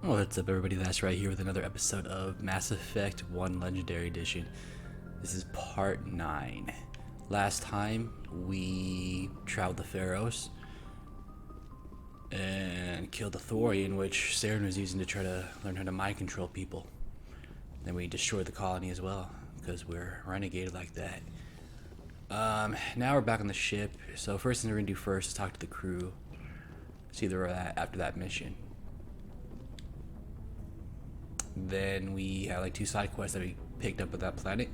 What's up, everybody? That's right here with another episode of Mass Effect 1 Legendary Edition. This is part 9. Last time we traveled the Pharaohs and killed the Thorian, which Saren was using to try to learn how to mind control people. Then we destroyed the colony as well, because we're renegade like that. Now we're back on the ship, so first thing we're going to do first is talk to the crew, see where we're at after that mission. Then we have like 2 side quests that we picked up at that planet.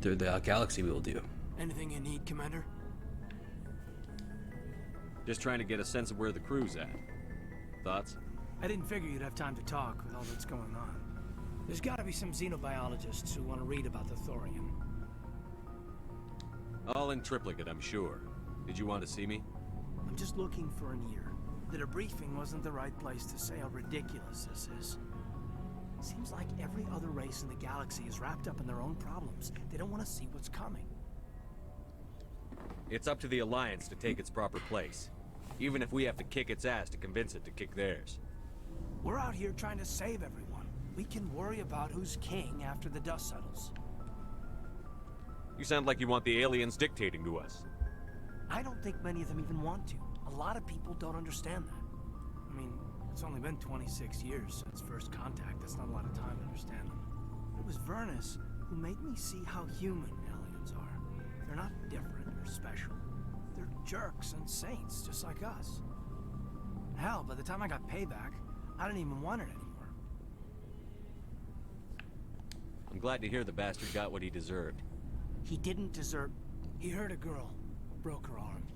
Through the galaxy we will do. Anything you need, Commander? Just trying to get a sense of where the crew's at. Thoughts? I didn't figure you'd have time to talk with all that's going on. There's gotta be some xenobiologists who want to read about the Thorian. All in triplicate, I'm sure. Did you want to see me? I'm just looking for an ear. The debriefing wasn't the right place to say how ridiculous this is. Seems like every other race in the galaxy is wrapped up in their own problems. They don't want to see what's coming. It's up to the Alliance to take its proper place. Even if we have to kick its ass to convince it to kick theirs. We're out here trying to save everyone. We can worry about who's king after the dust settles. You sound like you want the aliens dictating to us. I don't think many of them even want to. A lot of people don't understand that. I mean, it's only been 26 years since first contact. That's not a lot of time to understand them. It was Vernus who made me see how human aliens are. They're not different or special. They're jerks and saints, just like us. Hell, by the time I got payback, I didn't even want it anymore. I'm glad to hear the bastard got what he deserved. He didn't deserve... He hurt a girl, broke her arm.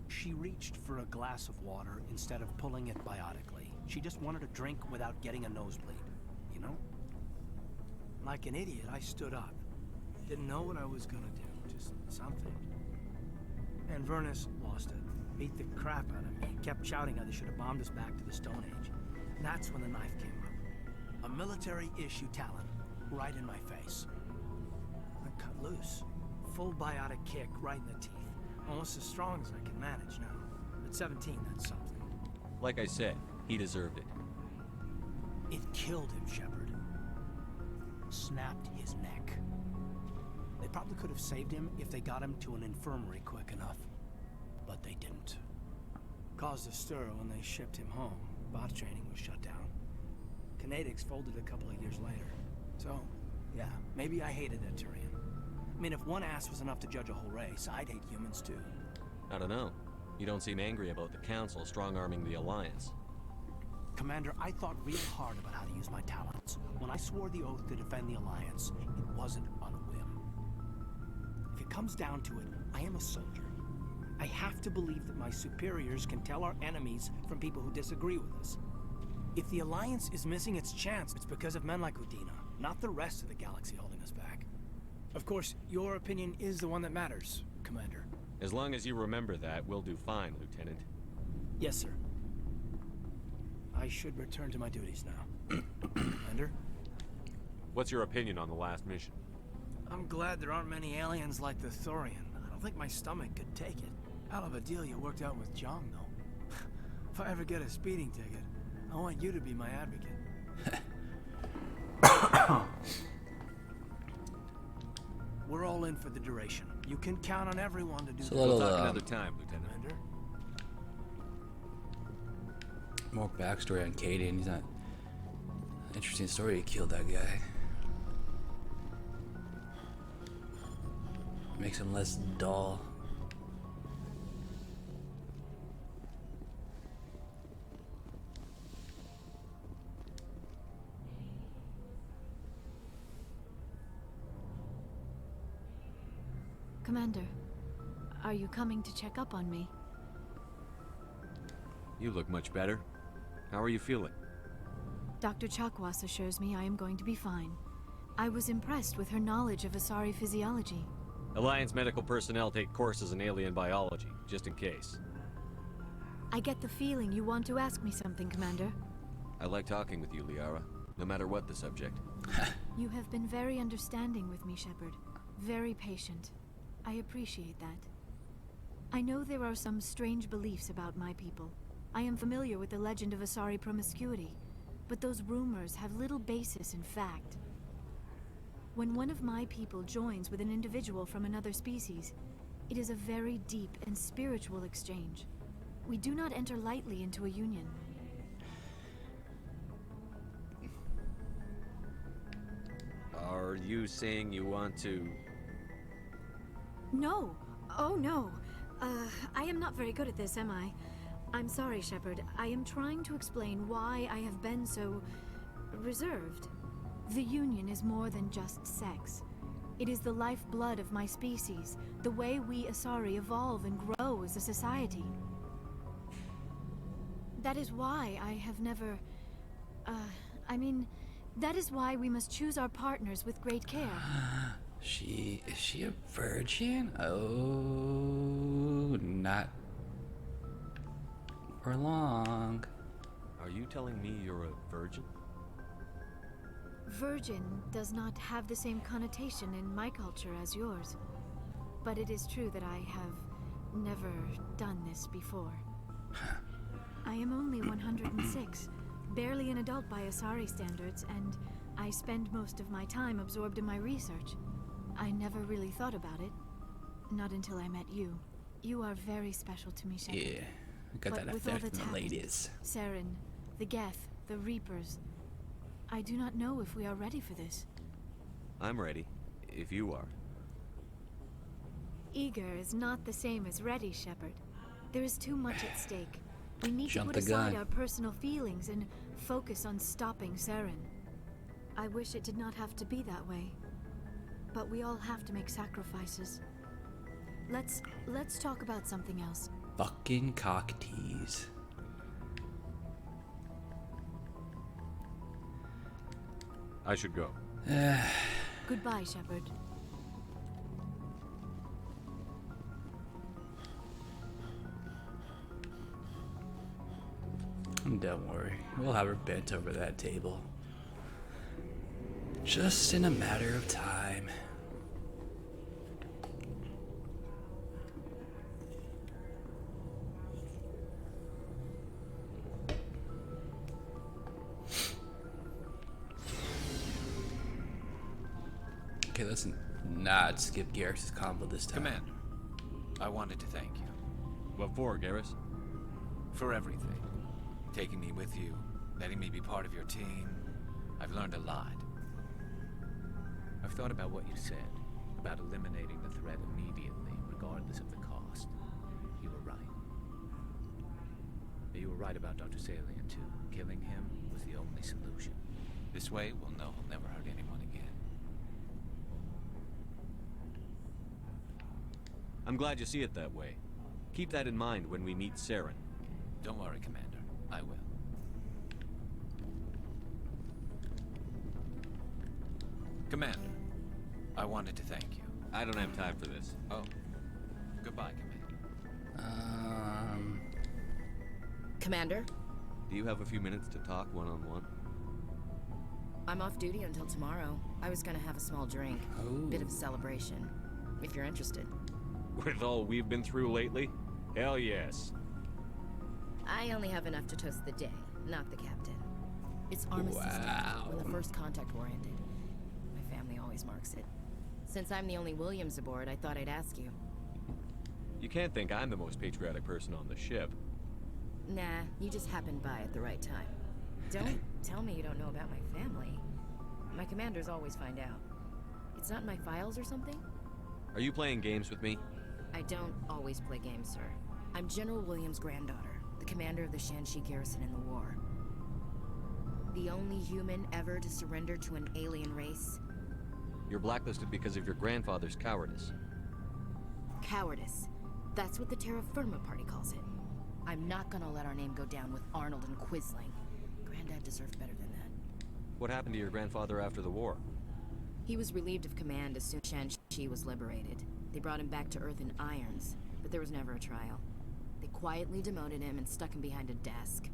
She reached for a glass of water instead of pulling it biotically. She just wanted a drink without getting a nosebleed, you know? Like an idiot, I stood up. Didn't know what I was gonna do, just something. And Vernus lost it. Beat the crap out of me. Kept shouting how they should have bombed us back to the Stone Age. And that's when the knife came up. A military-issue talon, right in my face. I cut loose. Full biotic kick right in the teeth. Almost as strong as I can manage now. At 17, that's something. Like I said, he deserved it. It killed him, Shepard. Snapped his neck. They probably could have saved him if they got him to an infirmary quick enough. But they didn't. Caused a stir when they shipped him home. Bot training was shut down. Kinetics folded a couple of years later. So, yeah, maybe I hated that Turian. I mean, if one ass was enough to judge a whole race, I'd hate humans too. I don't know. You don't seem angry about the Council strong-arming the Alliance. Commander, I thought real hard about how to use my talents. When I swore the oath to defend the Alliance, it wasn't on a whim. If it comes down to it, I am a soldier. I have to believe that my superiors can tell our enemies from people who disagree with us. If the Alliance is missing its chance, it's because of men like Udina, not the rest of the galaxy holding us back. Of course, your opinion is the one that matters, Commander. As long as you remember that, we'll do fine, Lieutenant. Yes, sir. I should return to my duties now. Commander? What's your opinion on the last mission? I'm glad there aren't many aliens like the Thorian. I don't think my stomach could take it. Hell of a deal you worked out with Jong, though. If I ever get a speeding ticket, I want you to be my advocate. We're all in for the duration. You can count on everyone to do that. We'll talk another time, Lieutenant. Commander? More backstory on Kaidan. He's not... Interesting story, he killed that guy. Makes him less dull. Commander, are you coming to check up on me? You look much better. How are you feeling? Dr. Chakwas assures me I am going to be fine. I was impressed with her knowledge of Asari physiology. Alliance medical personnel take courses in alien biology, just in case. I get the feeling you want to ask me something, Commander. I like talking with you, Liara, no matter what the subject. You have been very understanding with me, Shepard. Very patient. I appreciate that. I know there are some strange beliefs about my people. I am familiar with the legend of Asari promiscuity. but those rumors have little basis in fact. When one of my people joins with an individual from another species, it is a very deep and spiritual exchange. We do not enter lightly into a union. Are you saying you want to... No. Oh, no. I am not very good at this, am I? I'm sorry, Shepard. I am trying to explain why I have been so... reserved. The Union is more than just sex. It is the lifeblood of my species, the way we Asari evolve and grow as a society. That is why I have never... that is why we must choose our partners with great care. Is she a virgin? Oh, not for long. Are you telling me you're a virgin? Virgin does not have the same connotation in my culture as yours. But it is true that I have never done this before. I am only 106, barely an adult by Asari standards, and I spend most of my time absorbed in my research. I never really thought about it. Not until I met you. You are very special to me, Shepard. Yeah, I got But that with all effect the from the talent, ladies. Saren, the Geth, the Reapers. I do not know if we are ready for this. I'm ready, if you are. Eager is not the same as ready, Shepard. There is too much at stake. We need Jump to put the aside gun. our personal feelings and focus on stopping Saren. I wish it did not have to be that way. But we all have to make sacrifices. Let's talk about something else. Fucking cock tease. I should go. Goodbye, Shepard. Don't worry, we'll have her bent over that table. Just in a matter of time. Okay, let's not skip Garrus' combo this time. Commander, I wanted to thank you What for, Garrus? for everything. Taking me with you, letting me be part of your team. I've learned a lot. I've thought about what you said, about eliminating the threat immediately, regardless of the cost. You were right. You were right about Dr. Salian, too. Killing him was the only solution. This way, we'll know he'll never hurt anyone again. I'm glad you see it that way. Keep that in mind when we meet Saren. Don't worry, Commander. I will. Commander, I wanted to thank you. I don't have time for this. Oh, goodbye, Commander. Commander, Do you have a few minutes to talk one-on-one? I'm off duty until tomorrow. I was gonna have a small drink. Oh. Bit of a celebration. If you're interested. With all we've been through lately? Hell yes. I only have enough to toast the day, not the captain. It's Armistice Day, when the first contact war ended. My family always marks it. Since I'm the only Williams aboard, I thought I'd ask you. You can't think I'm the most patriotic person on the ship. Nah, you just happened by at the right time. Don't tell me you don't know about my family. My commanders always find out. It's not in my files or something? Are you playing games with me? I don't always play games, sir. I'm General Williams' granddaughter, the commander of the Shanxi garrison in the war. The only human ever to surrender to an alien race. You're blacklisted because of your grandfather's cowardice. Cowardice. That's what the Terra Firma Party calls it. I'm not gonna let our name go down with Arnold and Quisling. Granddad deserved better than that. What happened to your grandfather after the war? He was relieved of command as soon as Shanxi was liberated. They brought him back to Earth in irons, but there was never a trial. They quietly demoted him and stuck him behind a desk.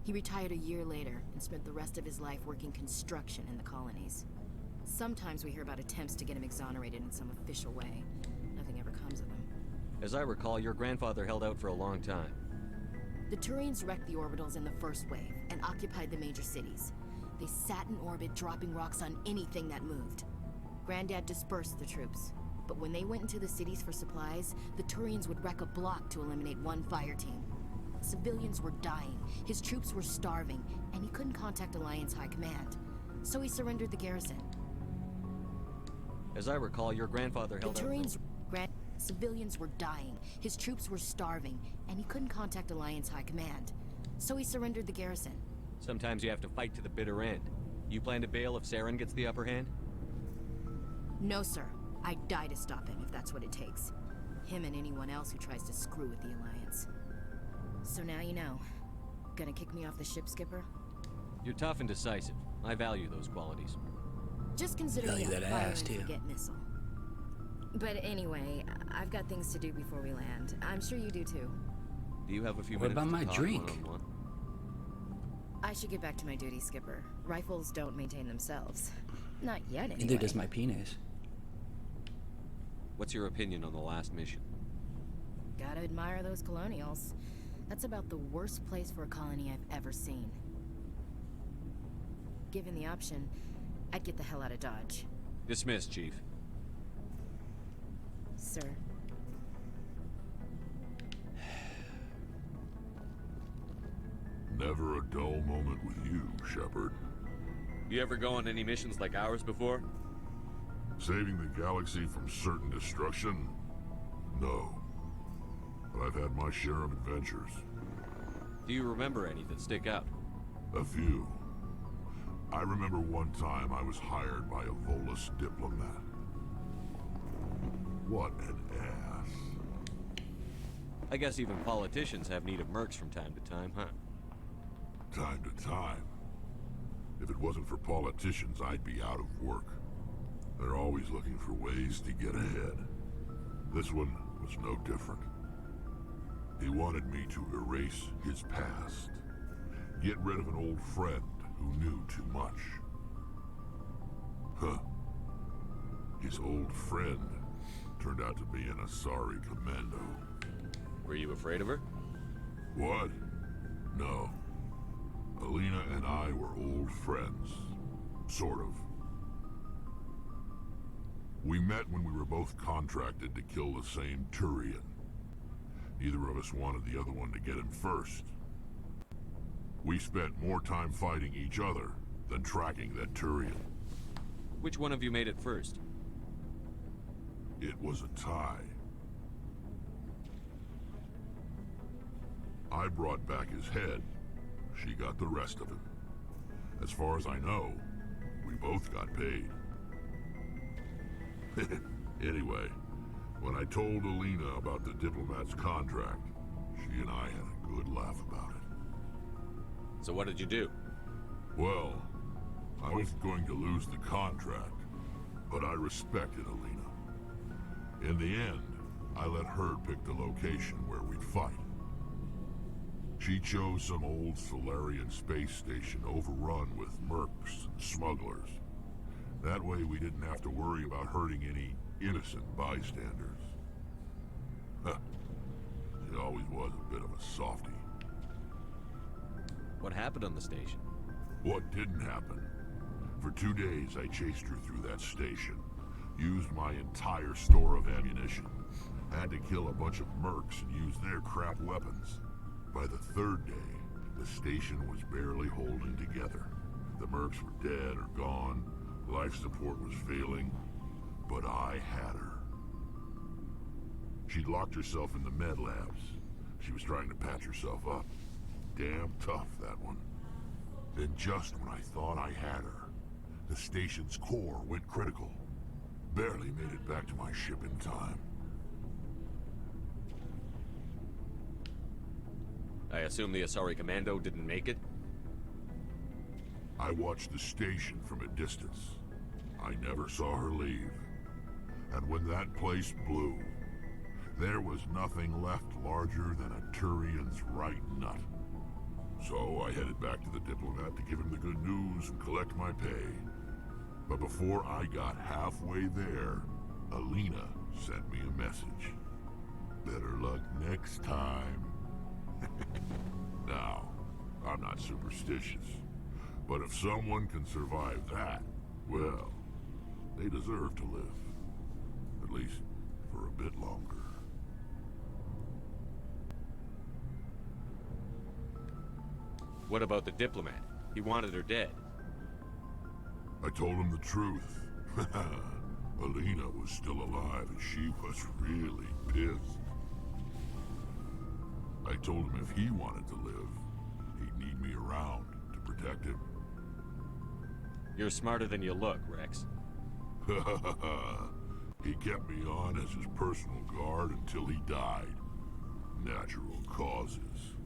He retired a year later and spent the rest of his life working construction in the colonies. Sometimes we hear about attempts to get him exonerated in some official way. Nothing ever comes of them. As I recall, your grandfather held out for a long time. The Turians wrecked the orbitals in the first wave. and occupied the major cities. They sat in orbit, dropping rocks on anything that moved. Granddad dispersed the troops, but when they went into the cities for supplies, the Turians would wreck a block to eliminate one fire team. Civilians were dying, his troops were starving, and he couldn't contact Alliance High Command. So he surrendered the garrison. As I recall, your grandfather The held out... Turians... Civilians were dying, his troops were starving, and he couldn't contact Alliance High Command. So he surrendered the garrison. Sometimes you have to fight to the bitter end. You plan to bail if Saren gets the upper hand? No, sir. I'd die to stop him if that's what it takes. Him and anyone else who tries to screw with the Alliance. So now you know. Gonna kick me off the ship, Skipper? You're tough and decisive. I value those qualities. Just consider me Value a that fire ass, and too. forget missile. But anyway, I've got things to do before we land. I'm sure you do too. Do you have a few What minutes about to my talk drink? one-on-one? I should get back to my duty, Skipper. Rifles don't maintain themselves. Not yet, anyway. Neither does my penis. What's your opinion on the last mission? Gotta admire those colonials. That's about the worst place for a colony I've ever seen. Given the option, I'd get the hell out of Dodge. Dismissed, Chief. Sir. Never a dull moment with you, Shepard. You ever go on any missions like ours before? Saving the galaxy from certain destruction? No. But I've had my share of adventures. Do you remember any that stick out? A few. I remember one time I was hired by a Volus diplomat. What an ass. I guess even politicians have need of mercs from time to time, huh? Time to time. If it wasn't for politicians, I'd be out of work. They're always looking for ways to get ahead. This one was no different. He wanted me to erase his past. Get rid of an old friend who knew too much. Huh. His old friend turned out to be an Asari commando. Were you afraid of her? What? No. Alina and I were old friends. Sort of. We met when we were both contracted to kill the same Turian. Neither of us wanted the other one to get him first. We spent more time fighting each other than tracking that Turian. Which one of you made it first? It was a tie. I brought back his head. She got the rest of him. As far as I know, we both got paid. Anyway, when I told Alina about the diplomat's contract, she and I had a good laugh about it. So what did you do? Well, I was going to lose the contract, but I respected Alina. In the end, I let her pick the location where we'd fight. She chose some old Solarian space station overrun with mercs and smugglers. That way we didn't have to worry about hurting any innocent bystanders. Huh. She always was a bit of a softie. What happened on the station? What didn't happen? For 2 days I chased her through that station. Used my entire store of ammunition. Had to kill a bunch of mercs and use their crap weapons. By the third day, the station was barely holding together. The mercs were dead or gone, life support was failing, but I had her. She'd locked herself in the med labs. She was trying to patch herself up. Damn tough, that one. Then just when I thought I had her, the station's core went critical. Barely made it back to my ship in time. I assume the Asari Commando didn't make it? I watched the station from a distance. I never saw her leave. And when that place blew, there was nothing left larger than a Turian's right nut. So I headed back to the diplomat to give him the good news and collect my pay. But before I got halfway there, Alina sent me a message. Better luck next time. Now, I'm not superstitious. But if someone can survive that, well, they deserve to live. At least for a bit longer. What about the diplomat? He wanted her dead. I told him the truth. Alina was still alive and she was really pissed. I told him if he wanted to live, he'd need me around to protect him. You're smarter than you look, Rex. He kept me on as his personal guard until he died. Natural causes.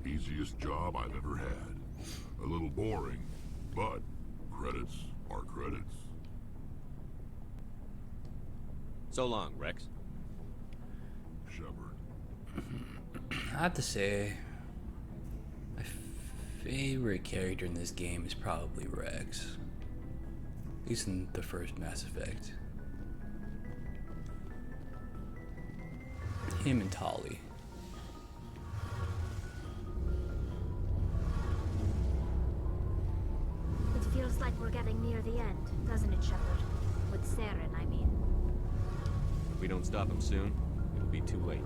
Easiest job I've ever had. A little boring, but credits are credits. So long, Rex. Shepard. I have to say, my favorite character in this game is probably Rex. At least in the first Mass Effect. Him and Tali. It feels like we're getting near the end, doesn't it, Shepard? With Saren, I mean. If we don't stop him soon, it'll be too late.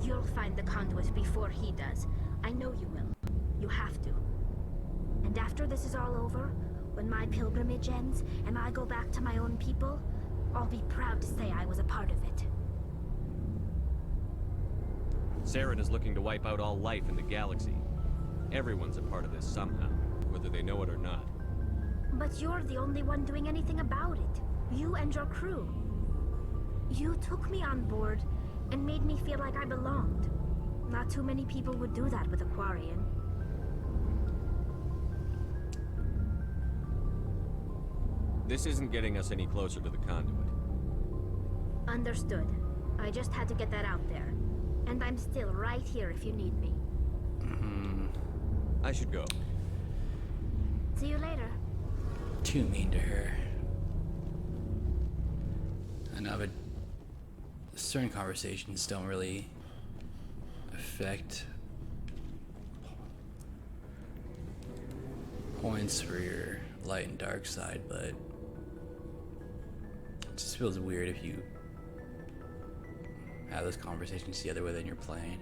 You'll find the conduit before he does. I know you will. You have to. And after this is all over, when my pilgrimage ends and I go back to my own people, I'll be proud to say I was a part of it. Saren is looking to wipe out all life in the galaxy. Everyone's a part of this somehow, whether they know it or not. But you're the only one doing anything about it. You and your crew. You took me on board and made me feel like I belonged. Not too many people would do that with a Quarian. This isn't getting us any closer to the conduit. Understood. I just had to get that out there. And I'm still right here if you need me. I should go. See you later. Too mean to her. I know, but certain conversations don't really affect points for your light and dark side, but it just feels weird if you have those conversations the other way than you're playing.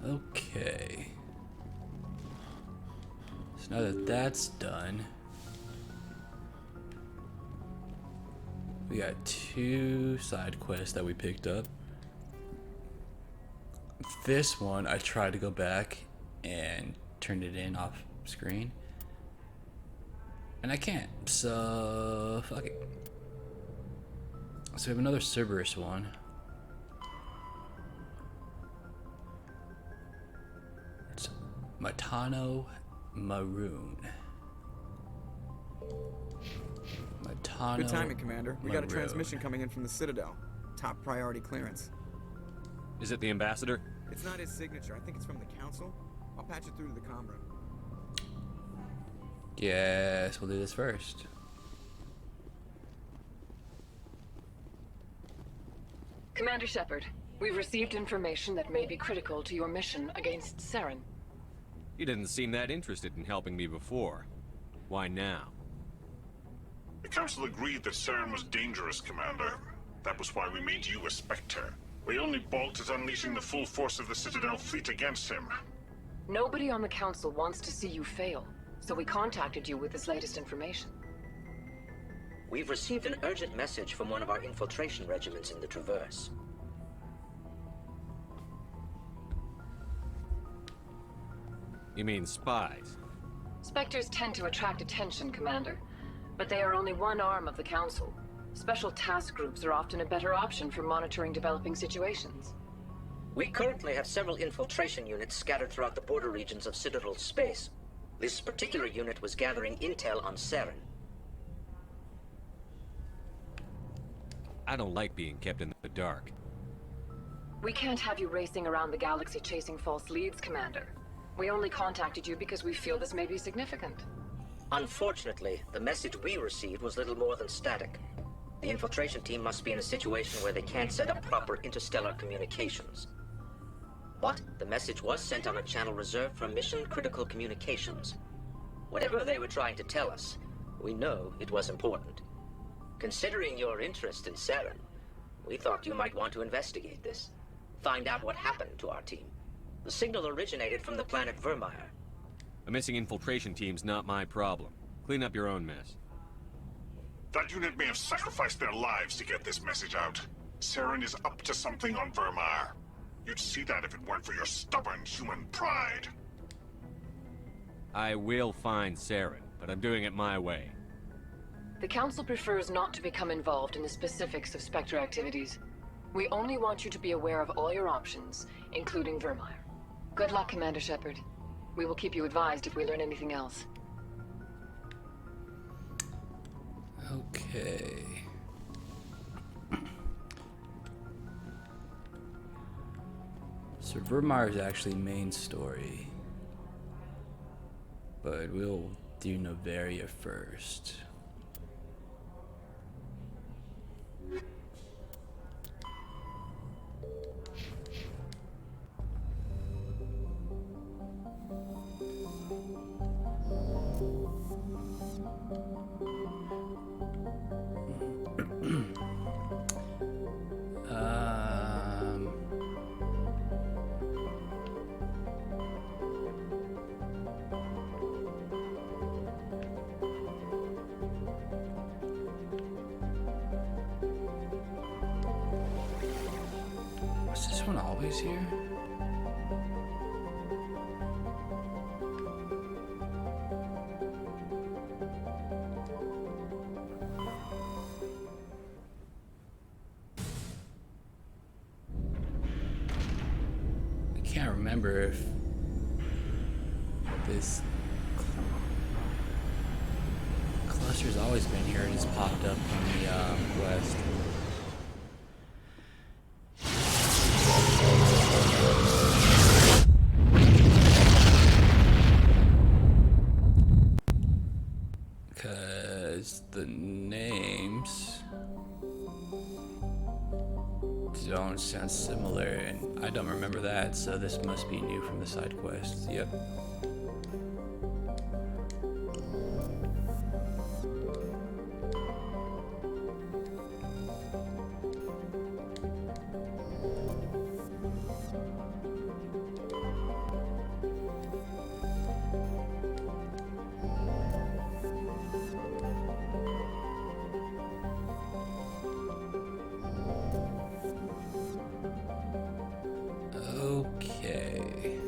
Okay. So now that that's done, we got 2 side quests that we picked up. This one, I tried to go back and turn it in off screen, and I can't, so fuck it. So we have another Cerberus one. It's Matano Maroon. Matano Good timing, Commander. We got a Maroon. transmission coming in from the Citadel. Top priority clearance. Is it the ambassador? It's not his signature. I think it's from the Council. I'll patch it through to the comm room. Yes, we'll do this first. Commander Shepard, we've received information that may be critical to your mission against Saren. You didn't seem that interested in helping me before. Why now? The Council agreed that Saren was dangerous, Commander. That was why we made you a Spectre. We only balked at unleashing the full force of the Citadel fleet against him. Nobody on the Council wants to see you fail, so we contacted you with this latest information. We've received an urgent message from one of our infiltration regiments in the Traverse. You mean spies? Spectres tend to attract attention, Commander, but they are only one arm of the Council. Special task groups are often a better option for monitoring developing situations. We currently have several infiltration units scattered throughout the border regions of Citadel space. This particular unit was gathering intel on Saren. I don't like being kept in the dark. We can't have you racing around the galaxy chasing false leads, Commander. We only contacted you because we feel this may be significant. Unfortunately, the message we received was little more than static. The infiltration team must be in a situation where they can't set up proper interstellar communications. But the message was sent on a channel reserved for mission-critical communications. Whatever they were trying to tell us, we know it was important. Considering your interest in Saren, we thought you might want to investigate this. Find out what happened to our team. The signal originated from the planet Vermeer. A missing infiltration team's not my problem. Clean up your own mess. That unit may have sacrificed their lives to get this message out. Saren is up to something on Vermeer. You'd see that if it weren't for your stubborn human pride. I will find Saren, but I'm doing it my way. The Council prefers not to become involved in the specifics of Spectre activities. We only want you to be aware of all your options, including Vermeer. Good luck, Commander Shepard. We will keep you advised if we learn anything else. Okay. So Vermeer is actually main story. But we'll do Noveria first. Was this one always here? I can't remember if this cluster's always been here and just popped up on the west. Because the names don't sound similar, and I don't remember that, so this must be new from the side quests. Yep. Okay.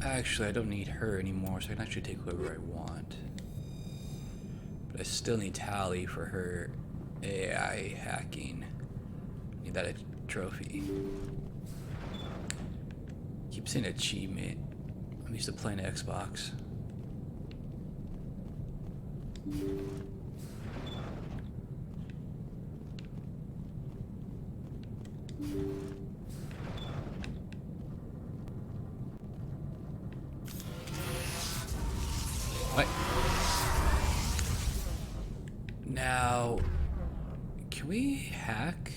Actually, I don't need her anymore, so I can actually take whoever I want. But I still need Tali for her AI hacking. Need that trophy. Keep saying achievement. I'm used to playing Xbox. What? Now, can we hack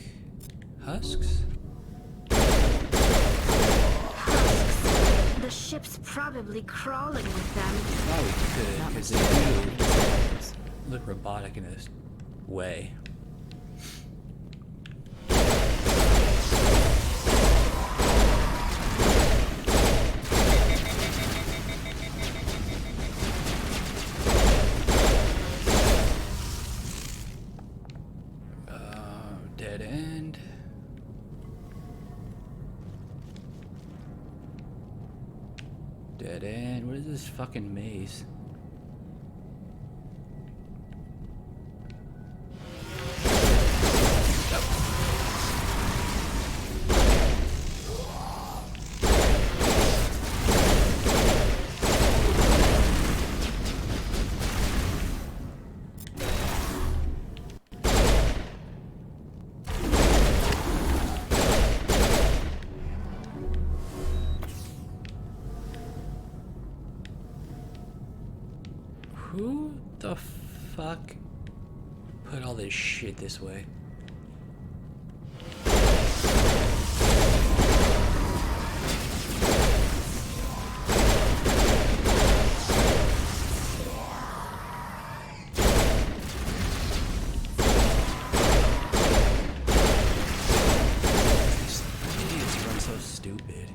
husks? The ship's probably crawling with them. Probably could, because they do look robotic in a way. Dead end. Dead end. What is this fucking maze? the fuck put all this shit this way? These idiots run so stupid.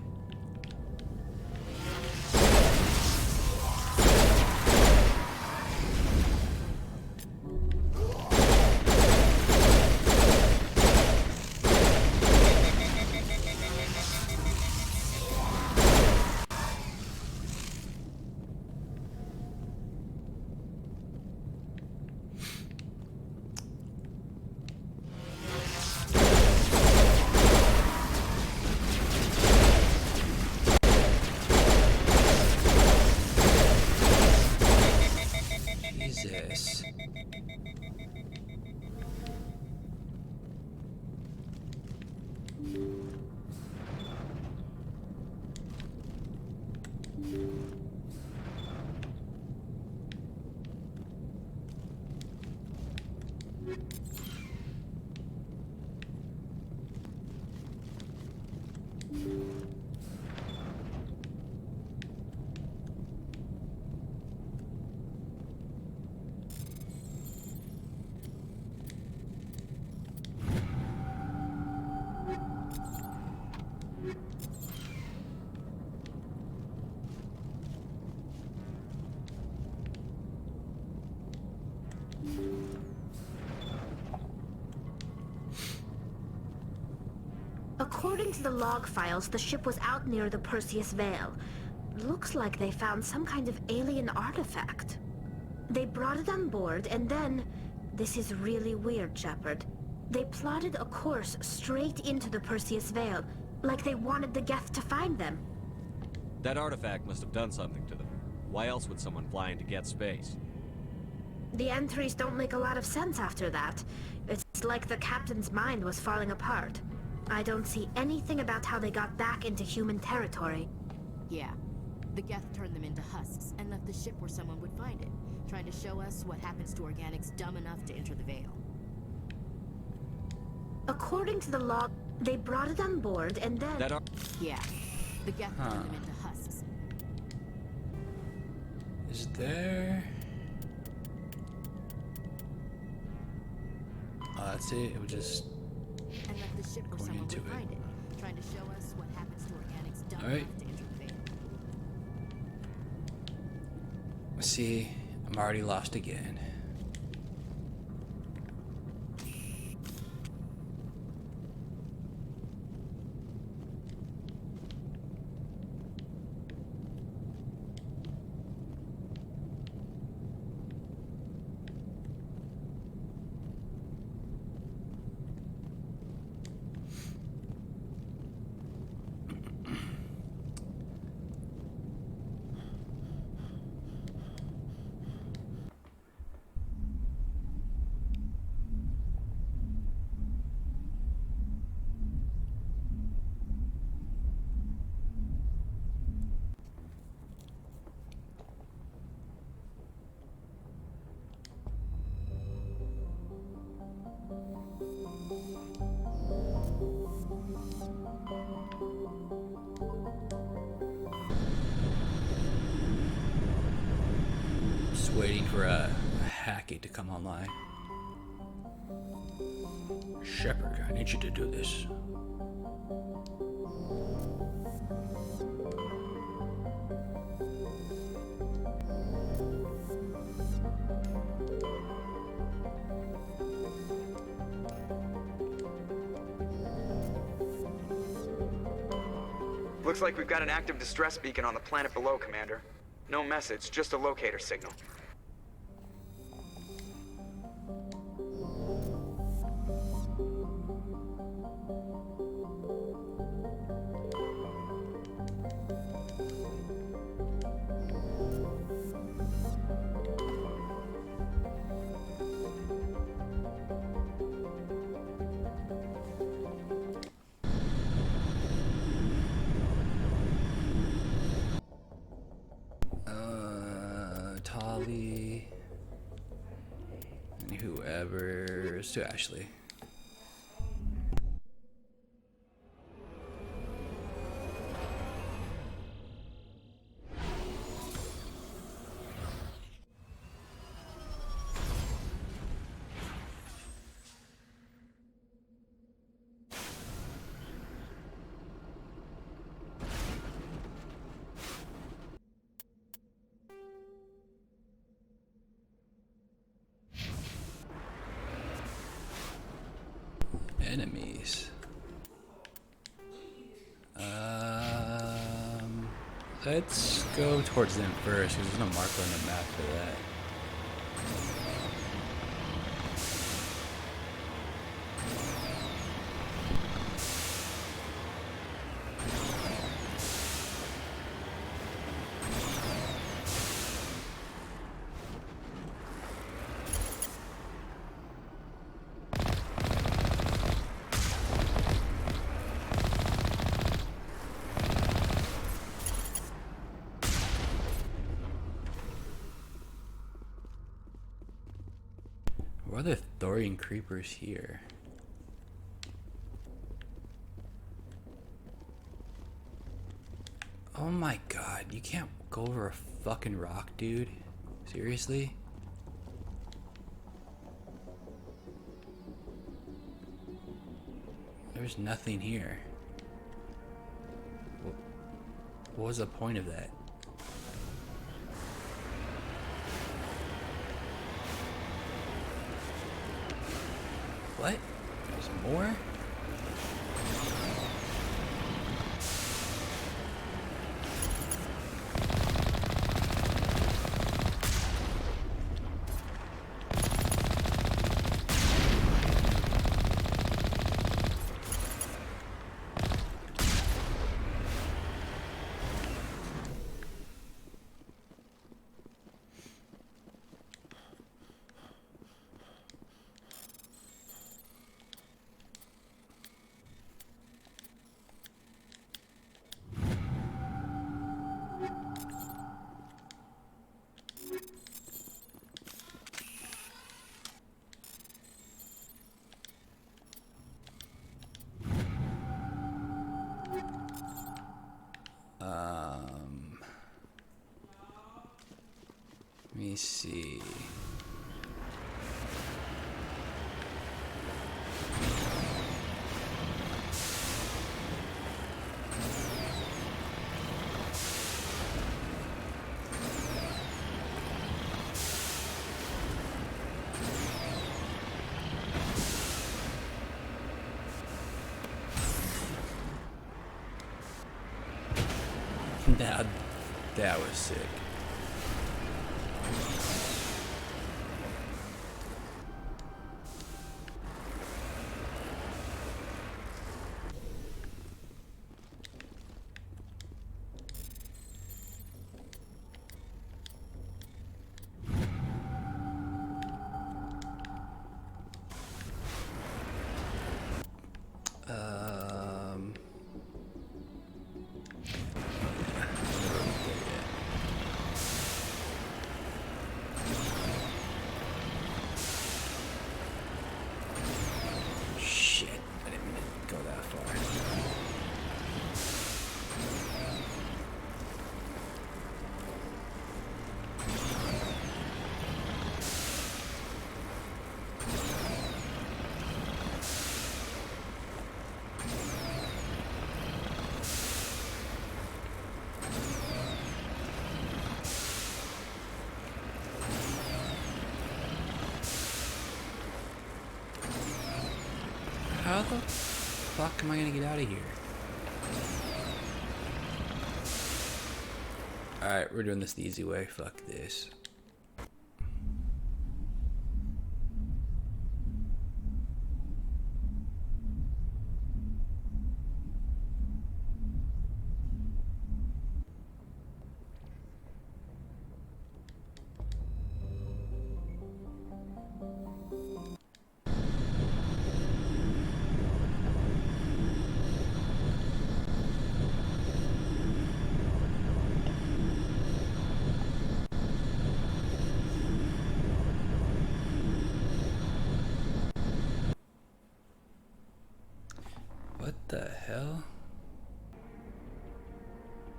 Jesus. According to the log files, the ship was out near the Perseus Vale. Looks like they found some kind of alien artifact. They brought it on board, and then... This is really weird, Shepard. They plotted a course straight into the Perseus Vale, like they wanted the Geth to find them. That artifact must have done something to them. Why else would someone fly into Geth space? The entries don't make a lot of sense after that. It's like the captain's mind was falling apart. I don't see anything about how they got back into human territory. Yeah. The Geth turned them into husks and left the ship where someone would find it, trying to show us what happens to organics dumb enough to enter the Vale. According to the log, they brought it on board and then... Yeah. The Geth turned them into husks. Is there... Oh, that's it. It was just... And left the ship where going someone into would it. find it, trying to show us what happens to organics dumb Alright. enough to enter the Vale. See, I'm already lost again. Just waiting for a Hackett to come online. Shepard, I need you to do this. Looks like we've got an active distress beacon on the planet below, Commander. No message, just a locator signal. There's two Ashley. Enemies. Let's go towards them first, because there's no marker on the map for that. Why are the Thorian creepers here? Oh my god, you can't go over a fucking rock, dude. Seriously? There's nothing here. What was the point of that? What? There's more? Let me see. That was sick. How the fuck am I gonna get out of here? Alright, we're doing this the easy way. Fuck this. What the hell?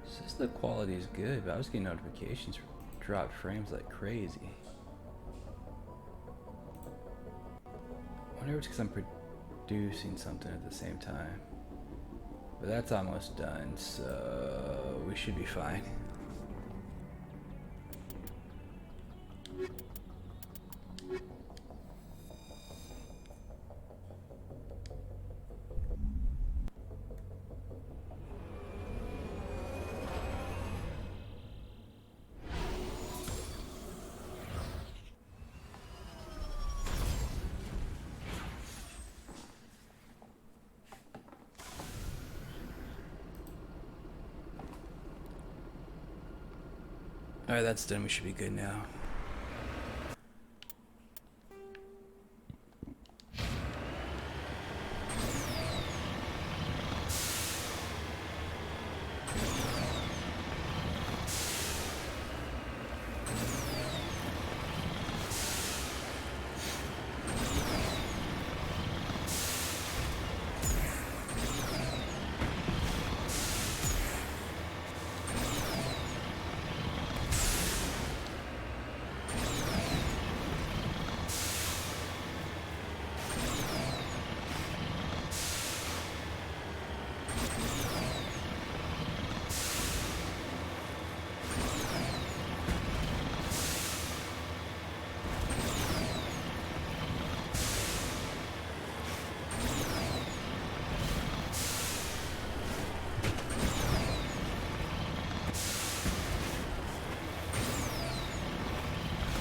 Says the quality is good, but I was getting notifications for dropped frames like crazy. I wonder if it's because I'm producing something at the same time. But that's almost done, so we should be fine. Alright, that's done. We should be good now.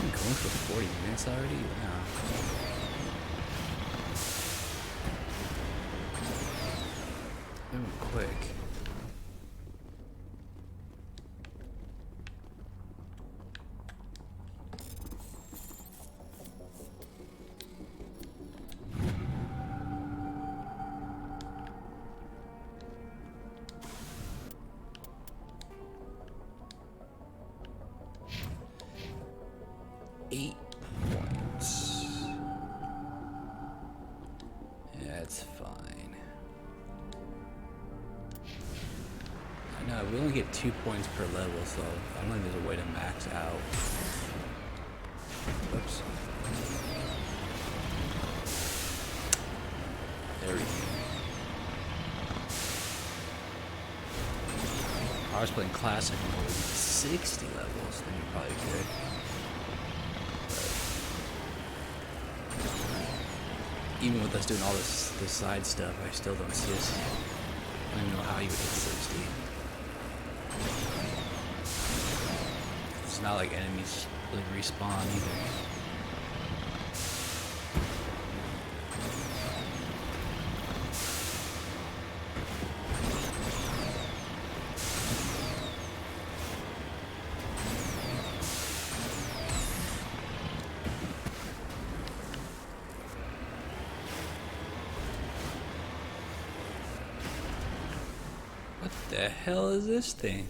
Going for 40 minutes already? Wow. That went quick. We only get 2 points per level, so I don't think there's a way to max out. Oops. There we go. I was playing classic mode, 60 levels, then you're probably good. But even with us doing all this side stuff, I still don't see us. I don't even know how you would hit 60. It's not like enemies like respawn either. What the hell is this thing?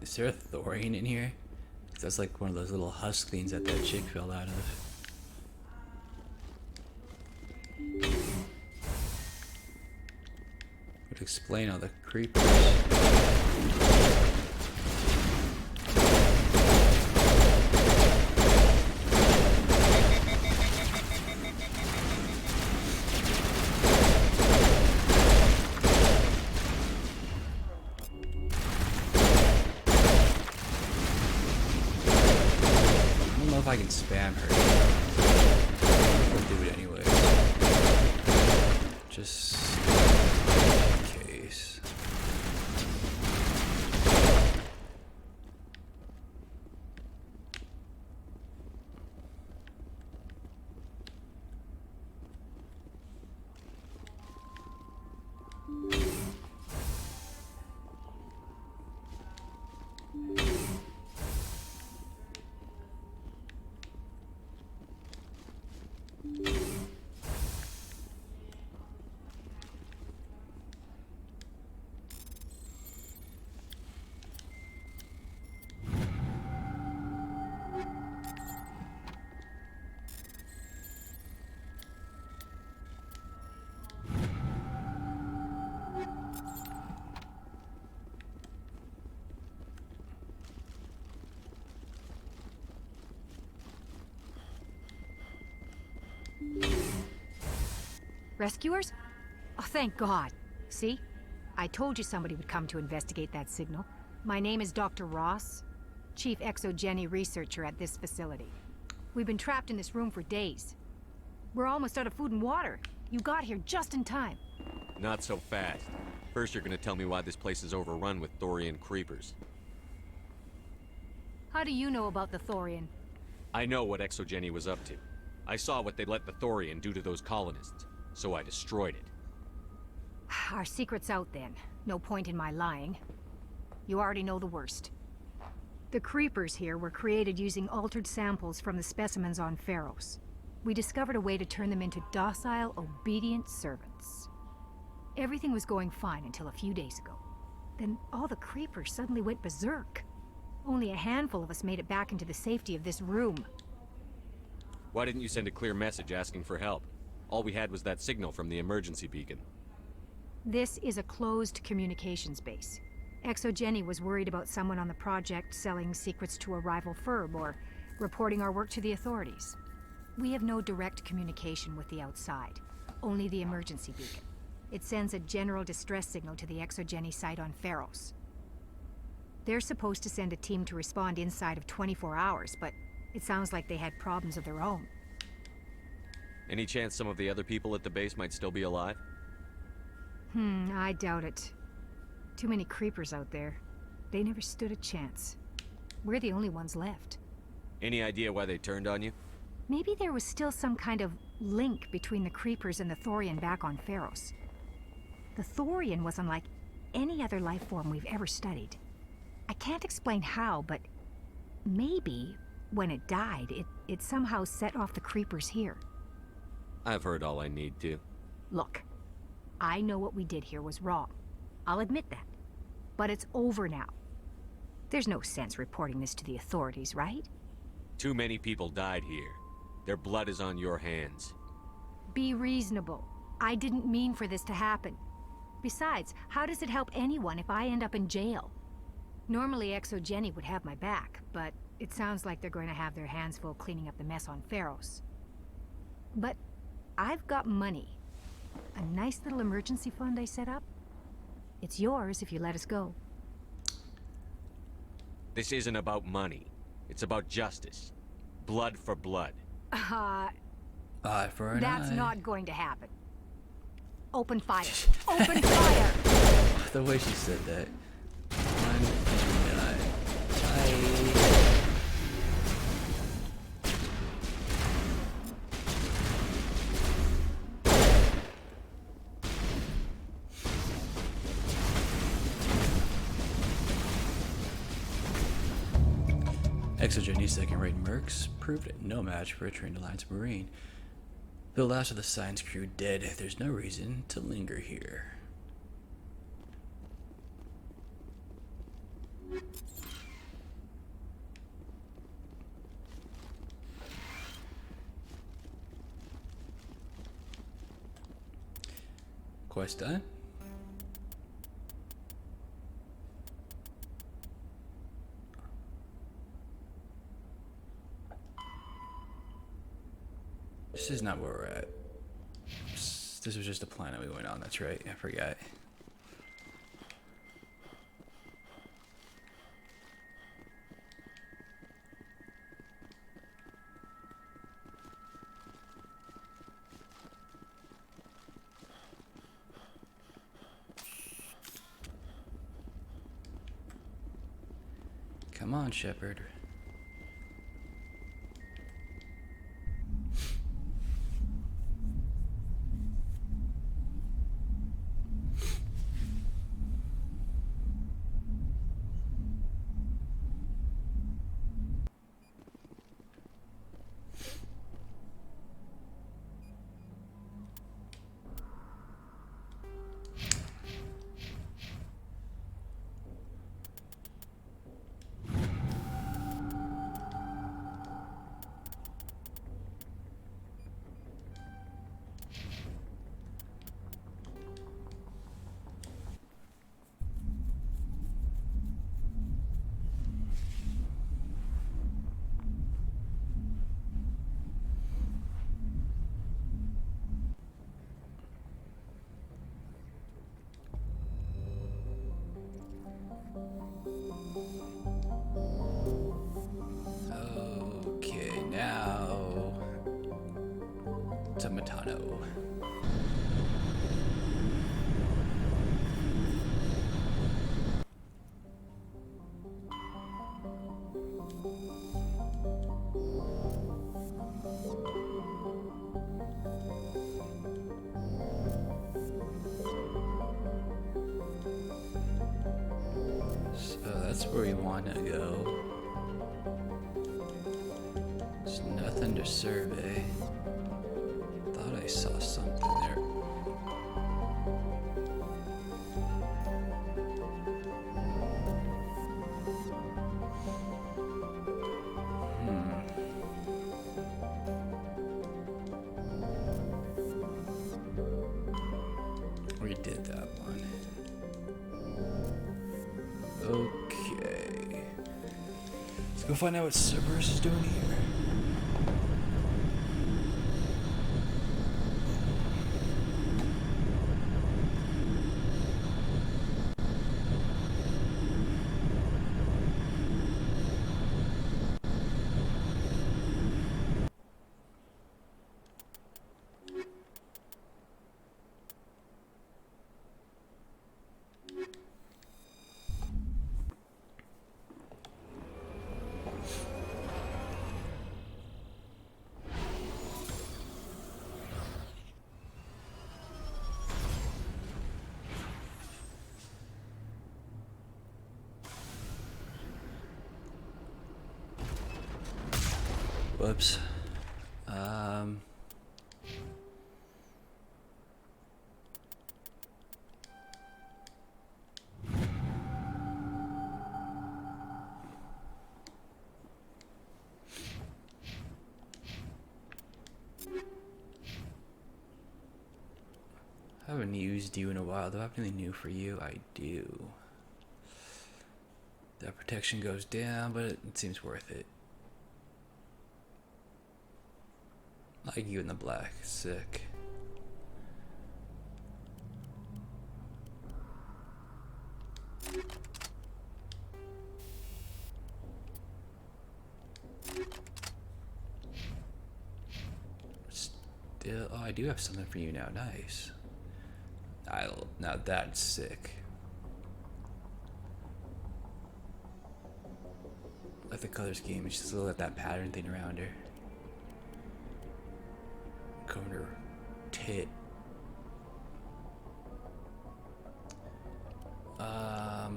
Is there a Thorian in here? 'Cause that's like one of those little husk things that chick fell out of. Would explain all the creepers. I can spam her. I'll do it anyway. Just in case. Rescuers? Oh, thank God. See? I told you somebody would come to investigate that signal. My name is Dr. Ross, Chief Exogeny Researcher at this facility. We've been trapped in this room for days. We're almost out of food and water. You got here just in time. Not so fast. First, you're gonna tell me why this place is overrun with Thorian creepers. How do you know about the Thorian? I know what Exogeny was up to. I saw what they let the Thorian do to those colonists, so I destroyed it. Our secret's out then. No point in my lying. You already know the worst. The creepers here were created using altered samples from the specimens on Pharos. We discovered a way to turn them into docile, obedient servants. Everything was going fine until a few days ago. Then all the creepers suddenly went berserk. Only a handful of us made it back into the safety of this room. Why didn't you send a clear message asking for help? All we had was that signal from the emergency beacon. This is a closed communications base. Exogeny was worried about someone on the project selling secrets to a rival firm or reporting our work to the authorities. We have no direct communication with the outside, only the emergency beacon. It sends a general distress signal to the Exogeny site on Pharos. They're supposed to send a team to respond inside of 24 hours, but it sounds like they had problems of their own. Any chance some of the other people at the base might still be alive? I doubt it. Too many creepers out there. They never stood a chance. We're the only ones left. Any idea why they turned on you? Maybe there was still some kind of link between the creepers and the Thorian back on Pharos. The Thorian was unlike any other life form we've ever studied. I can't explain how, but maybe when it died, it somehow set off the creepers here. I've heard all I need to. Look, I know what we did here was wrong. I'll admit that. But it's over now. There's no sense reporting this to the authorities, right? Too many people died here. Their blood is on your hands. Be reasonable. I didn't mean for this to happen. Besides, how does it help anyone if I end up in jail? Normally Exogeny would have my back, but it sounds like they're going to have their hands full cleaning up the mess on Pharos. But I've got money. A nice little emergency fund I set up. It's yours if you let us go. This isn't about money. It's about justice. Blood for blood. Eye for an That's eye. not going to happen. Open fire. Open fire! The way she said that. One and eye. Exogeny's second-rate mercs proved no match for a trained Alliance Marine. The last of the science crew dead, there's no reason to linger here. quest done. This is not where we're at. This was just a planet we went on, that's right, I forgot. Come on, Shepard. Okay, now to Matano. So that's where we want to go. There's nothing to survey. Thought I saw something there. We did that one. Okay. Let's go find out what Cerberus is doing here. Whoops. I haven't used you in a while. Do I have anything new for you? I do. That protection goes down, but it seems worth it. Like you in the black. Sick. Still, oh, I do have something for you now. Nice. Now that's sick. Like the color scheme, it's just a little that pattern thing around her. Covering her tit.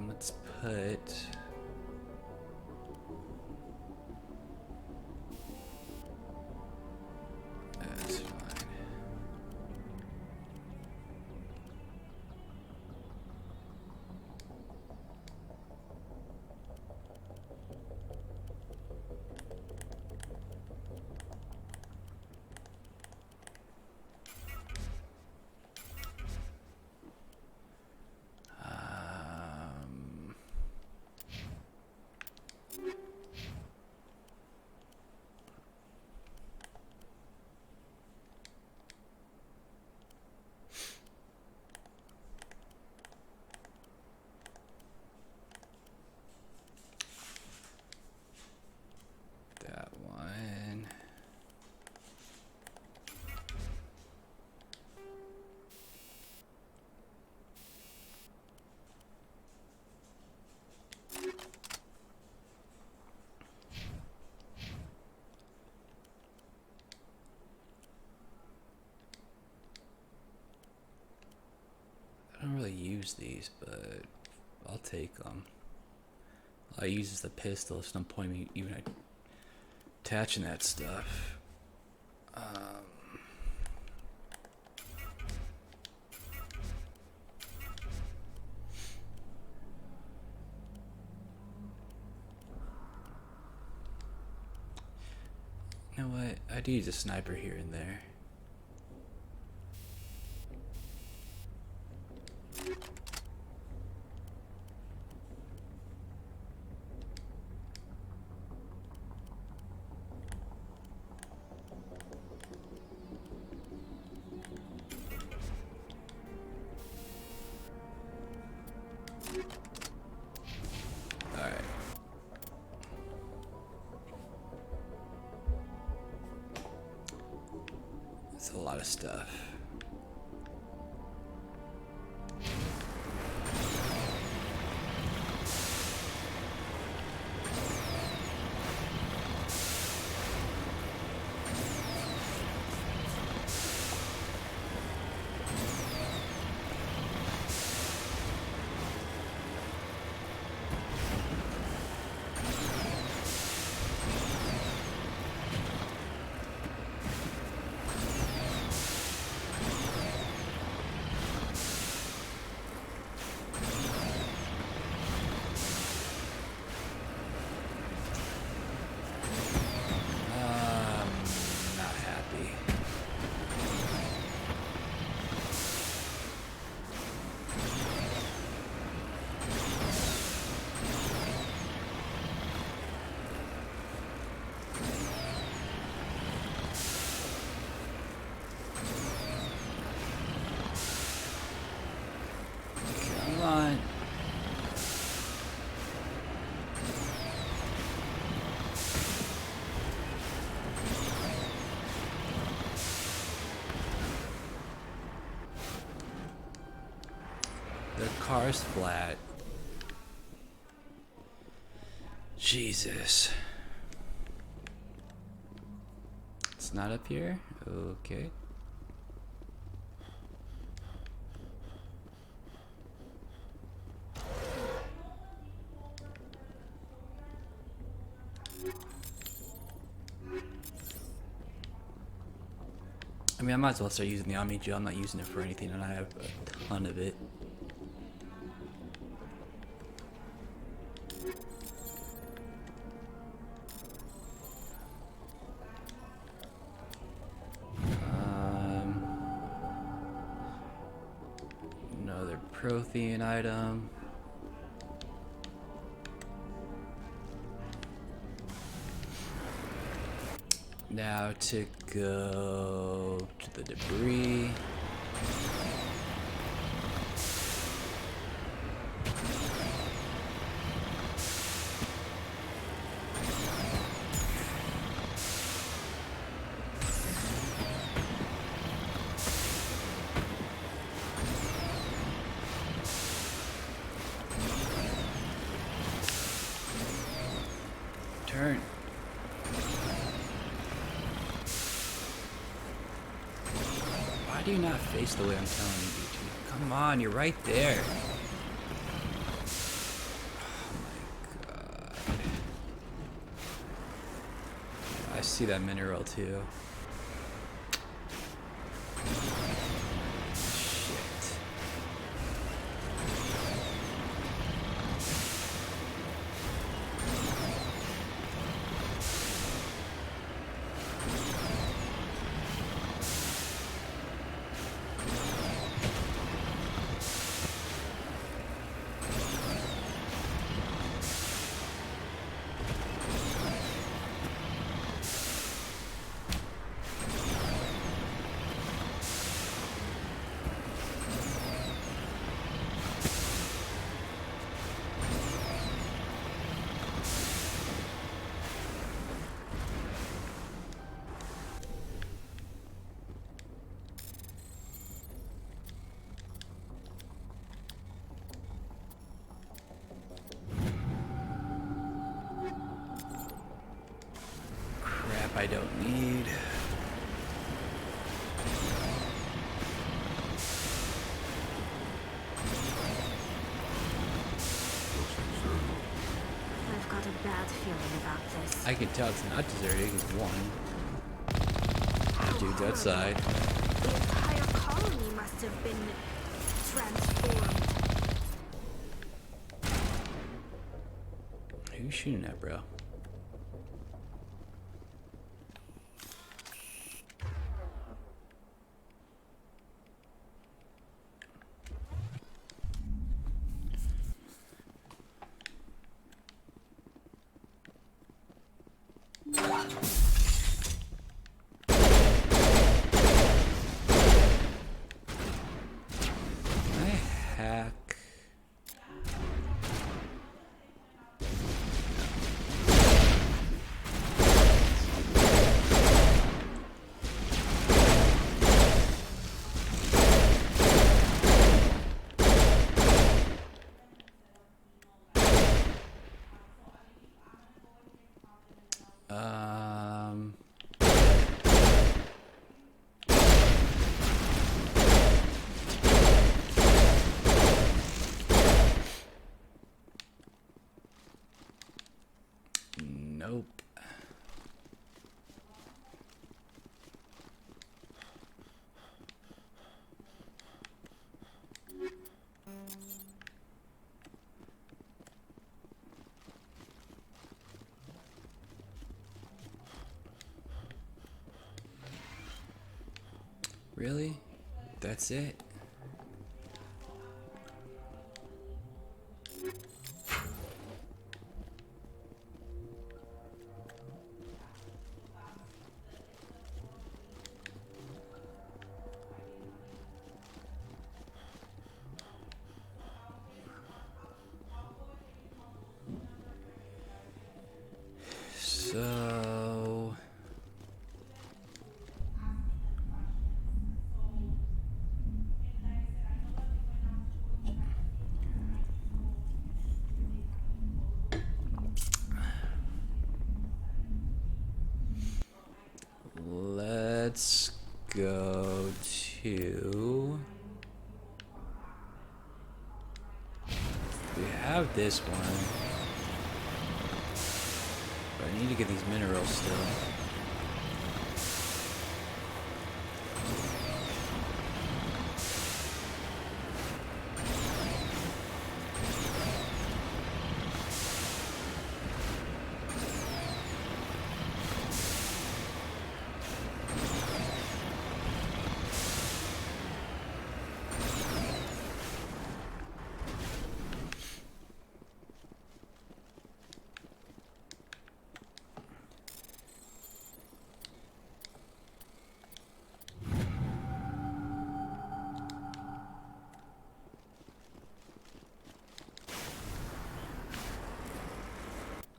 Let's put. That's fine. use these, but I'll take them. All I use is the pistol. There's no point me even attaching that stuff. You know what? I'd use a sniper here and there. That's a lot of stuff. The car's flat. Jesus. It's not up here? Okay. I mean, I might as well start using the Omni Gel. I'm not using it for anything, and I have a ton of it. Another Prothean item. Now to go to the debris. Turn. Why do you not face the way I'm telling you to? Come on, you're right there. Oh my god. I see that mineral too. feeling about this. I can tell it's not deserting. It's one. Dude's outside. The entire colony must have been transformed. Who you shooting at, bro? Nope. Really? That's it? So let's go to, we have this one. But I need to get these minerals still.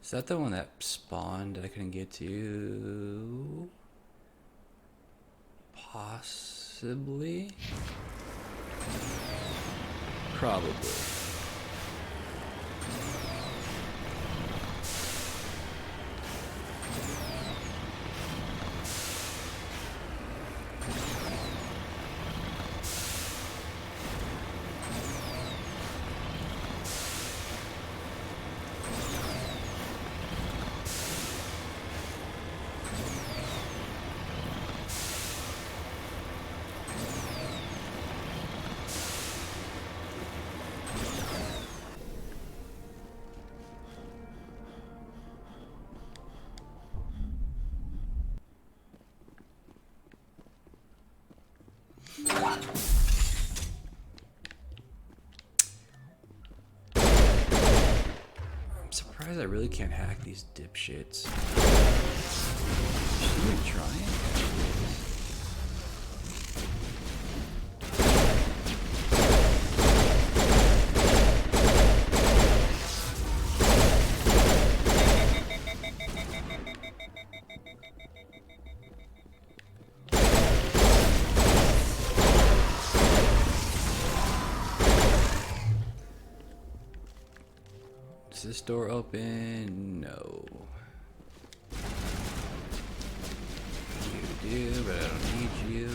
Is that the one that spawned that I couldn't get to? Possibly? Probably. I'm surprised I really can't hack these dipshits. Should we try it? Is this door open? No. You do, but I don't need you.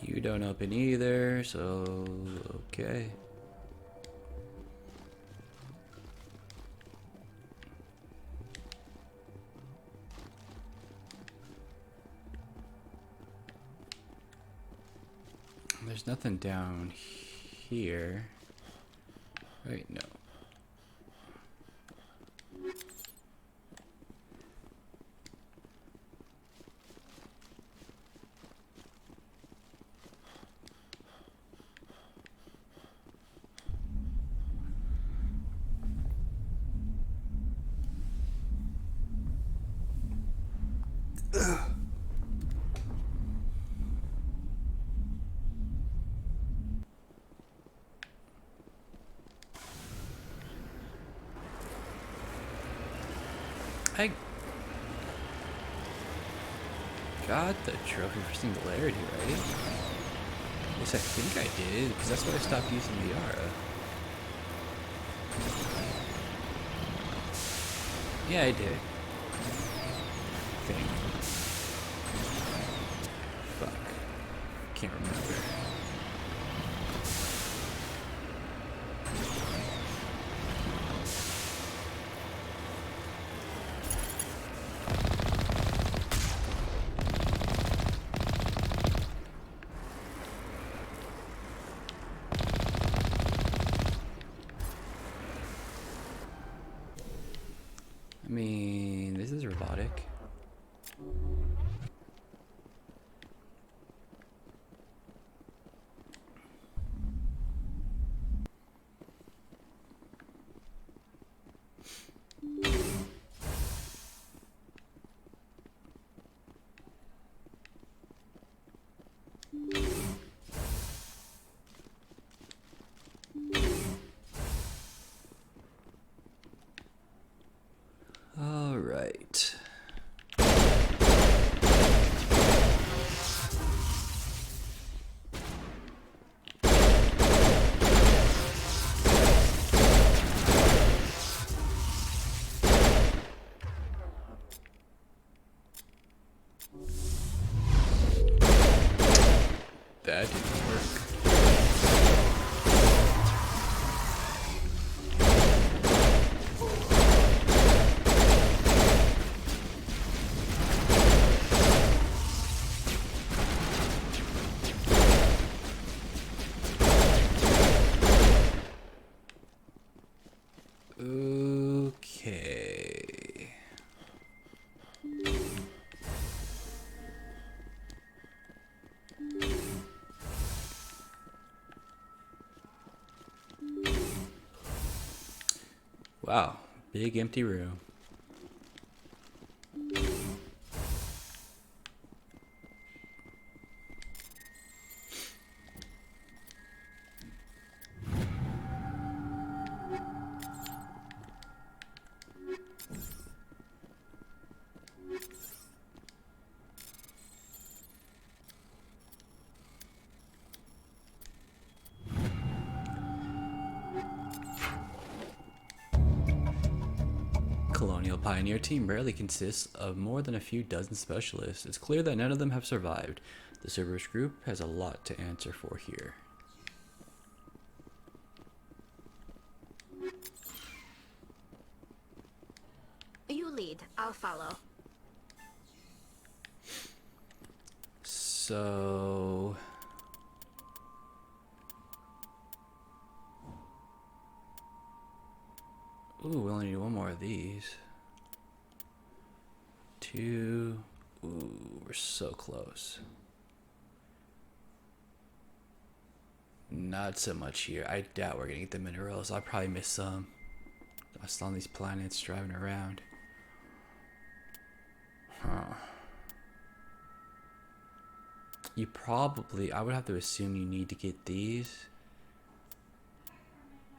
You don't open either, so okay. There's nothing down here. Wait, no. I got the trophy for Singularity, right? At least I think I did, because that's why I stopped using the Yara. Yeah, I did. I think. Fuck. Can't remember. I mean, this is robotic. All right. That didn't work. Okay. Wow, big empty room. Colonial Pioneer team rarely consists of more than a few dozen specialists. It's clear that none of them have survived. The Cerberus group has a lot to answer for here. You lead, I'll follow. So... Ooh, we only need one more of these. 2. Ooh, we're so close. Not so much here. I doubt we're gonna get the minerals. I'll probably miss some. I was on these planets driving around. Huh. You probably, I would have to assume you need to get these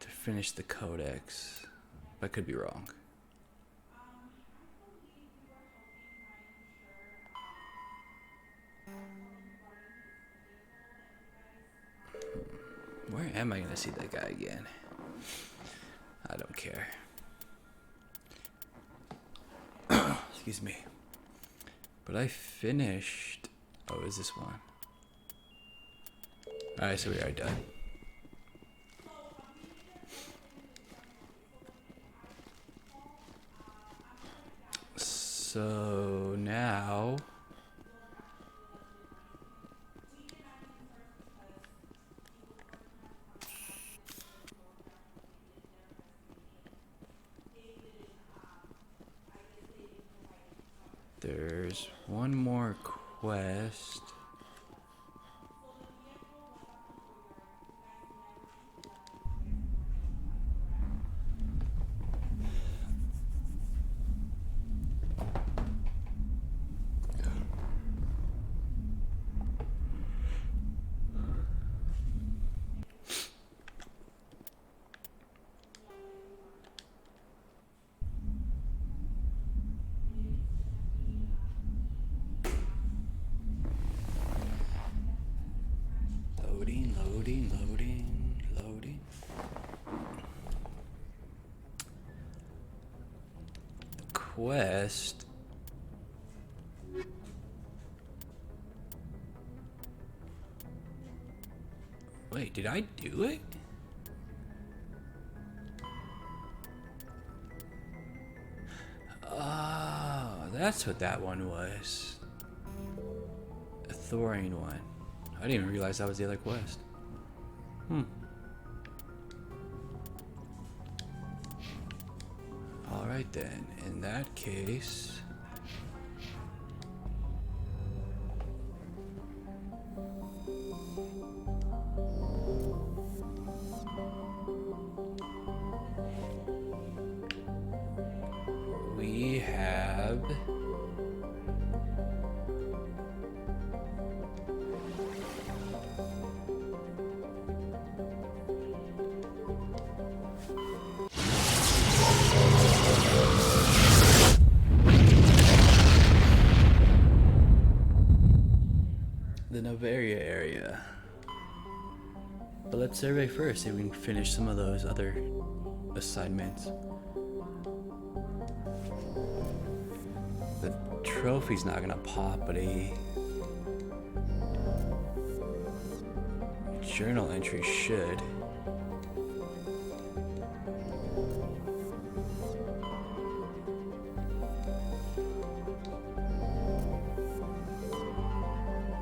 to finish the codex. I could be wrong. Where am I gonna see that guy again? I don't care. Excuse me. But I finished. Oh, is this one? Alright, so we are done. So now there's one more quest. Loading. The quest. Wait, did I do it? Oh, that's what that one was. A thorium one. I didn't even realize that was the other quest. Alright then, in that case... we have... the Novaria area. But let's survey first, see if we can finish some of those other assignments. The trophy's not gonna pop, but a journal entry should.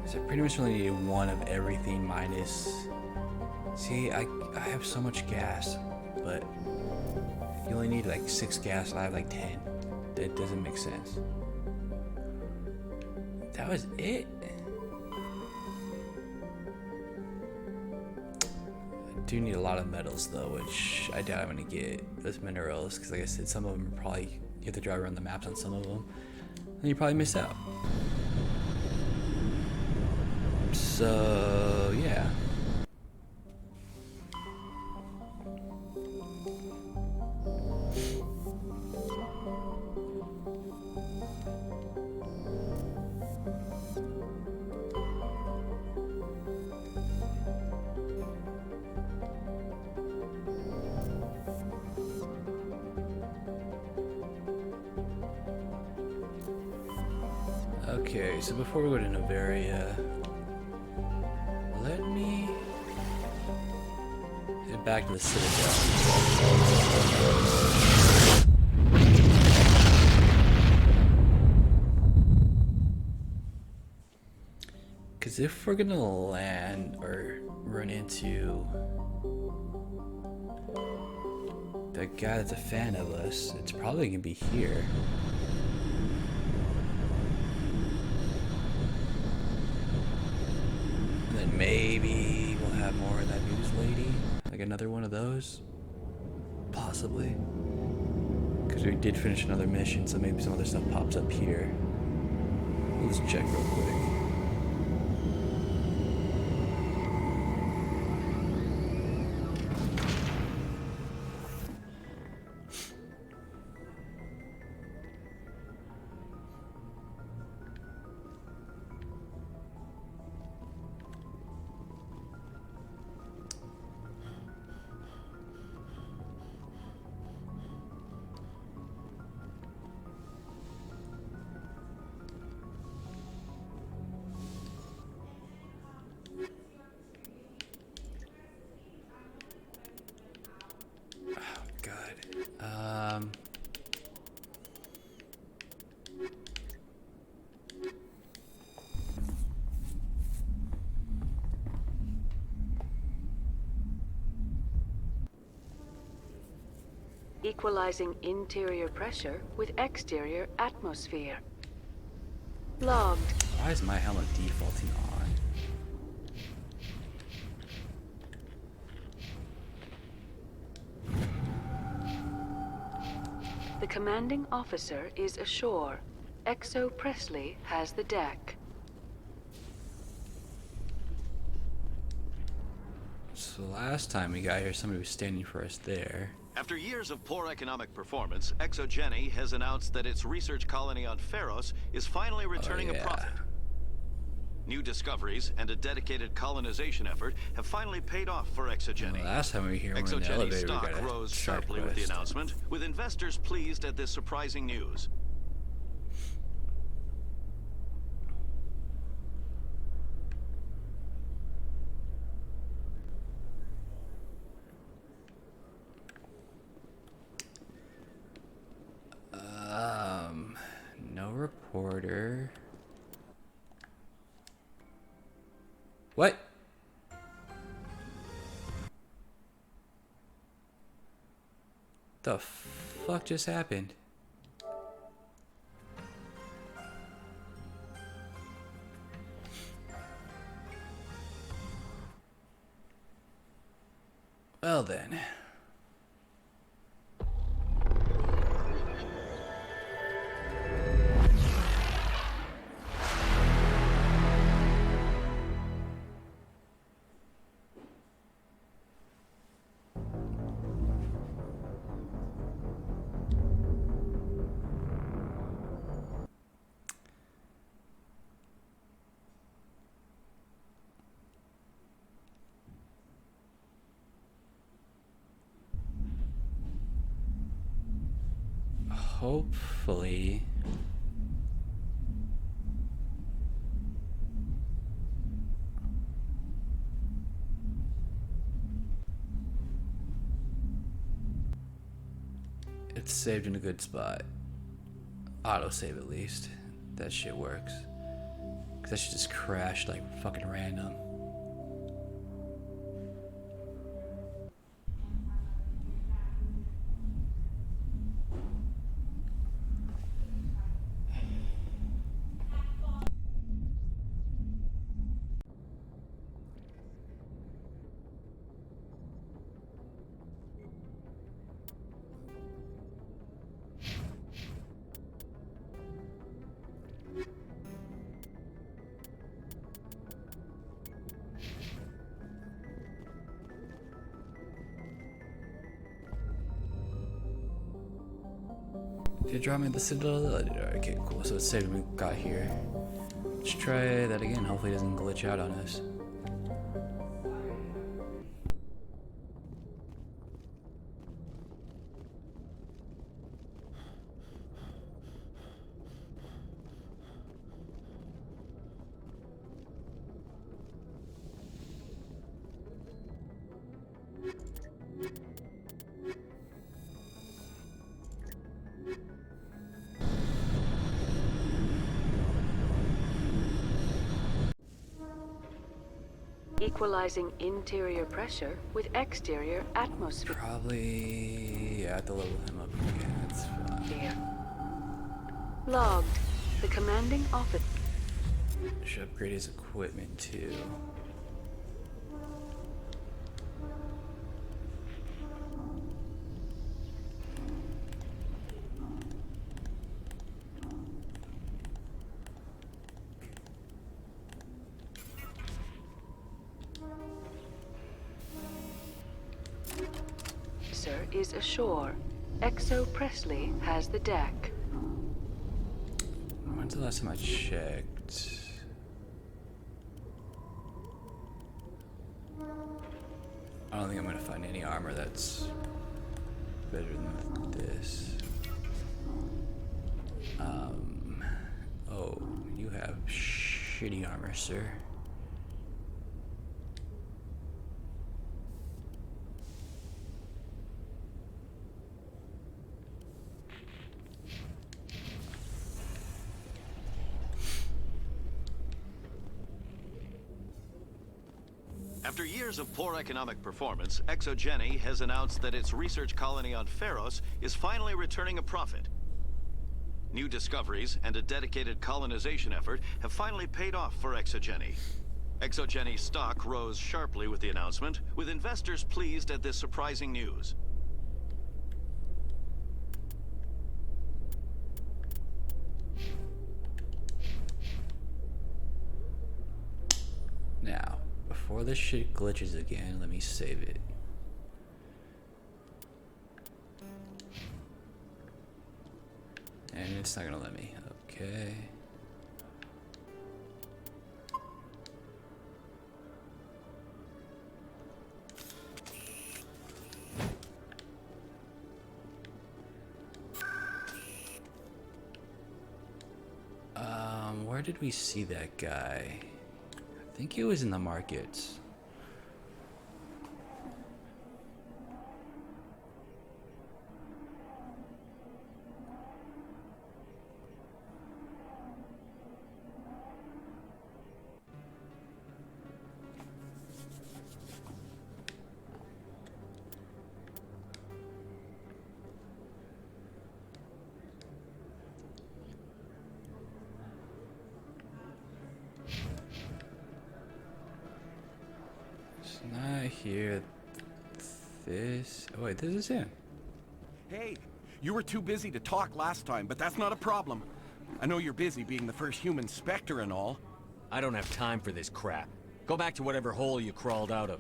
So I pretty much only need one of everything minus... See, I have so much gas, but you only need like 6 gas and I have like 10. That doesn't make sense. That was it? I do need a lot of metals though, which I doubt I'm gonna get those minerals, because like I said, some of them are probably, you have to drive around the maps on some of them, and you probably miss out. So, yeah. Okay, so before we go to Novaria, let me head back to the Citadel. Because if we're gonna land or run into the guy that's a fan of us, it's probably gonna be here. Maybe we'll have more of that news lady, like another one of those, possibly, because we did finish another mission, so maybe some other stuff pops up here. Let's check real quick. Equalizing interior pressure with exterior atmosphere. Logged. Why is my helmet defaulting on? The commanding officer is ashore. Exo Presley has the deck. So last time we got here, somebody was standing for us there. After years of poor economic performance, ExoGeni has announced that its research colony on Pharos is finally returning a profit. New discoveries and a dedicated colonization effort have finally paid off for ExoGeni. Last time we were here, we were in the ExoGeni elevator, we stock got a rose side sharply with the quest. announcement, with investors pleased at this surprising news. No reporter. What? The fuck just happened? Well then. Hopefully. It's saved in a good spot. Autosave at least. That shit works. 'Cause that shit just crashed like fucking random. Did it drop me at the Citadel? Okay, cool. So it's saved when we got here. Let's try that again. Hopefully it doesn't glitch out on us. Equalizing interior pressure with exterior atmosphere. Probably, yeah, I have to level him up again. That's fine. Logged. The commanding officer. Should upgrade his equipment too. Is ashore. Exo Presley has the deck. When's the last time I checked? I don't think I'm gonna find any armor that's better than this. Oh, you have shitty armor, sir. After years of poor economic performance, ExoGeni has announced that its research colony on Pharos is finally returning a profit. New discoveries and a dedicated colonization effort have finally paid off for ExoGeni. ExoGeni's stock rose sharply with the announcement, with investors pleased at this surprising news. Now, before this shit glitches again, let me save it. And it's not gonna let me. Okay. Where did we see that guy? I think he was in the markets. Not here. This. Oh wait, this is him. Hey, you were too busy to talk last time, but that's not a problem. I know you're busy being the first human Spectre and all. I don't have time for this crap. Go back to whatever hole you crawled out of.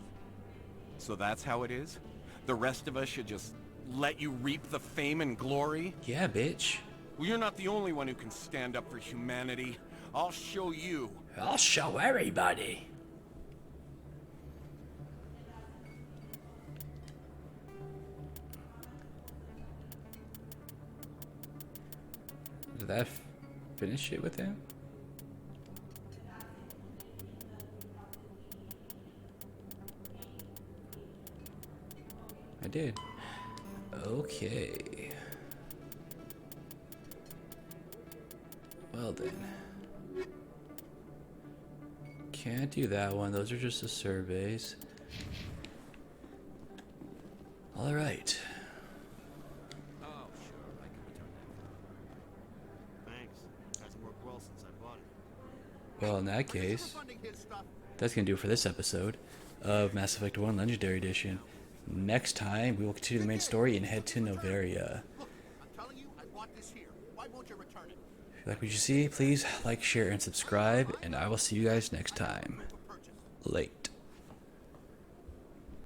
So that's how it is? The rest of us should just let you reap the fame and glory? Yeah, bitch. Well, you're not the only one who can stand up for humanity. I'll show you. I'll show everybody. Did that finish it with him? I did. Okay. Well then. Can't do that one. Those are just the surveys. All right. Oh, sure. I can return that. Thanks. Hasn't worked well since I bought it. Well, in that case, that's going to do it for this episode of Mass Effect 1 Legendary Edition. Next time, we will continue the main story and head to Novaria. If you like what you see, please like, share, and subscribe, and I will see you guys next time. Late.